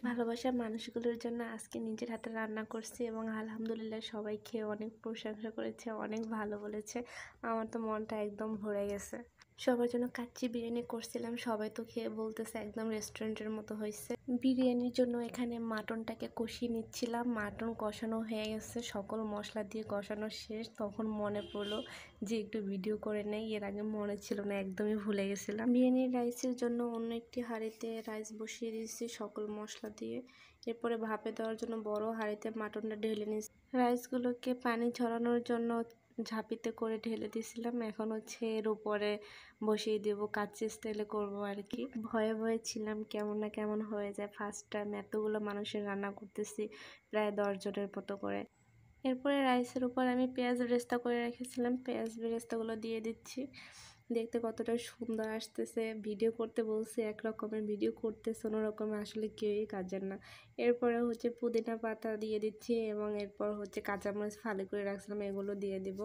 ভালোবাসার মানুষগুলোর জন্য আজকে নিজের হাতে রান্না করছি এবং আলহামদুলিল্লাহ সবাই খেয়ে অনেক প্রশংসা করেছে, অনেক ভালো বলেছে। আমার তো মনটা একদম ভরে গেছে। সবার জন্য কাচ্চি বিরিয়ানি করছিলাম, সবাই তো খেয়ে বলতেছে একদম রেস্টুরেন্টের মতো হয়েছে। বিরিয়ানির জন্য এখানে মাটনটাকে কষিয়ে নিচ্ছিলাম। মাটন কষানো হয়ে গেছে, সকল মশলা দিয়ে কষানো শেষ। তখন মনে পড়লো যে একটু ভিডিও করে নেই, এর আগে মনে ছিল না, একদমই ভুলে গেছিলাম। বিরিয়ানির রাইসের জন্য অন্য একটি হাঁড়িতে রাইস বসিয়ে দিয়েছি সকল মশলা দিয়ে। এরপরে ভাপে দেওয়ার জন্য বড় হাঁড়িতে মাটনটা ঢেলে নিয়েছি। রাইসগুলোকে পানি ঝরানোর জন্য ঝাঁপিতে করে ঢেলে দিয়েছিলাম। এখন হচ্ছে এর উপরে বসিয়ে দেবো, কাচ্চি স্টাইলে করবো আর কি। ভয়ে ভয়ে ছিলাম কেমন না কেমন হয়ে যায়। ফার্স্ট টাইম এতগুলো মানুষের রান্না করতেছি, প্রায় 10 জনের মতো করে। এরপরে রাইসের উপর আমি পেঁয়াজ বেরেস্তা করে রেখেছিলাম, পেঁয়াজ বেরেস্তাগুলো দিয়ে দিচ্ছি। দেখতে কতটা সুন্দর আসতেছে। ভিডিও করতে বলছি একরকমের, ভিডিও করতেছে অন্যরকমের, আসলে কেউই কাজের না। এরপরে হচ্ছে পুদিনা পাতা দিয়ে দিচ্ছি এবং এরপর হচ্ছে কাঁচামরিচ ফালি করে রাখছিলাম, এগুলো দিয়ে দিব।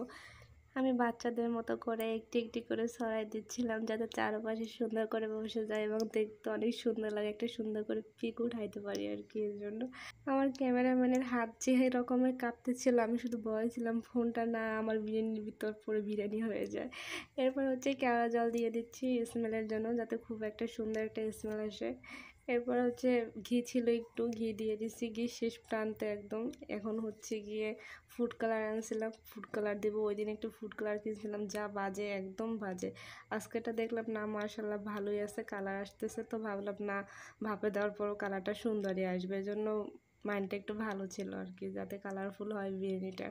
আমি বাচ্চাদের মতো করে একটি একটি করে ছড়াই দিচ্ছিলাম যাতে চারপাশে সুন্দর করে বসে যায় এবং দেখতে অনেক সুন্দর লাগে, একটা সুন্দর করে পিক উঠাইতে পারি আর কি। এর জন্য আমার ক্যামেরাম্যানের হাত যে রকমের কাঁপতেছিল, আমি শুধু ভয় ছিলাম ফোনটা না আমার বিরিয়ানির ভিতর পুরো বিরিয়ানি হয়ে যায়। এরপর হচ্ছে কেওড়া জল দিয়ে দিচ্ছি স্মেলের জন্য, যাতে খুব একটা সুন্দর একটা স্মেল আসে। এরপর হচ্ছে ঘি ছিল, একটু ঘি দিয়ে দিচ্ছি, ঘি শেষ প্রান্তে একদম। এখন হচ্ছে গিয়ে ফুড কালার আনছিলাম, ফুড কালার দেবো। ওই দিন একটু ফুড কালার কিনছিলাম, যা বাজে, একদম বাজে। আজকেটা দেখলাম না মাশাআল্লাহ ভালোই আছে, কালার আসতেছে, তো ভাবলাম না ভাপে দেওয়ার পরও কালারটা সুন্দরই আসবে, এজন্য মাইন্ডটা একটু ভালো ছিল আর কি, যাতে কালারফুল হয় বিরিয়ানিটা।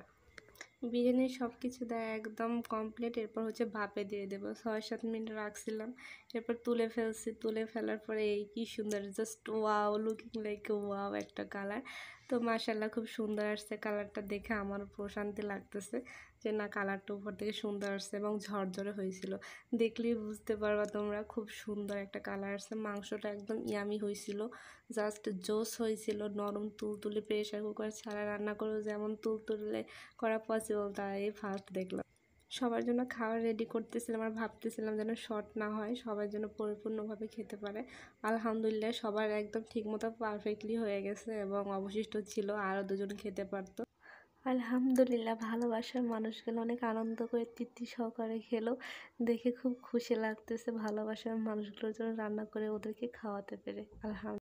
বিরিয়ানির সব কিছু দেয় একদম কমপ্লিট। এরপর হচ্ছে ভাপে দিয়ে দেবো, 6-7 মিনিট রাখছিলাম। এরপর তুলে ফেলছি, তুলে ফেলার পরে এই কি সুন্দর, just wow, looking like wow একটা কালার। তো মাশাআল্লাহ খুব সুন্দর আসছে কালারটা, দেখে আমার প্রশান্তি লাগতেছে যে না কালারটা উপর থেকে সুন্দর আসছে এবং ঝরঝরে হয়েছিল। দেখলেই বুঝতে পারবা তোমরা, খুব সুন্দর একটা কালার আসছে। মাংসটা একদম ইয়ামি হয়েছিল, জাস্ট জোস হয়েছিল, নরম তুলতুলে। প্রেশার কুকার ছাড়া রান্না করেও যেমন তুলতুলে করা পসিবল, তাই ফার্স্ট দেখলাম। সবার জন্য খাবার রেডি করতেছিলাম আর ভাবতেছিলাম যেন শর্ট না হয়, সবার জন্য পরিপূর্ণভাবে খেতে পারে। আলহামদুলিল্লাহ সবার একদম ঠিকমতো পারফেক্টলি হয়ে গেছে এবং অবশিষ্ট ছিল, আরও 2 জন খেতে পারতো। আলহামদুলিল্লাহ ভালোবাসার মানুষগুলো অনেক আনন্দ করে তৃপ্তি সহকারে খেলো, দেখে খুব খুশি লাগতেছে ভালোবাসার মানুষগুলোর জন্য রান্না করে ওদেরকে খাওয়াতে পেরে। আলহামদুলিল্লাহ।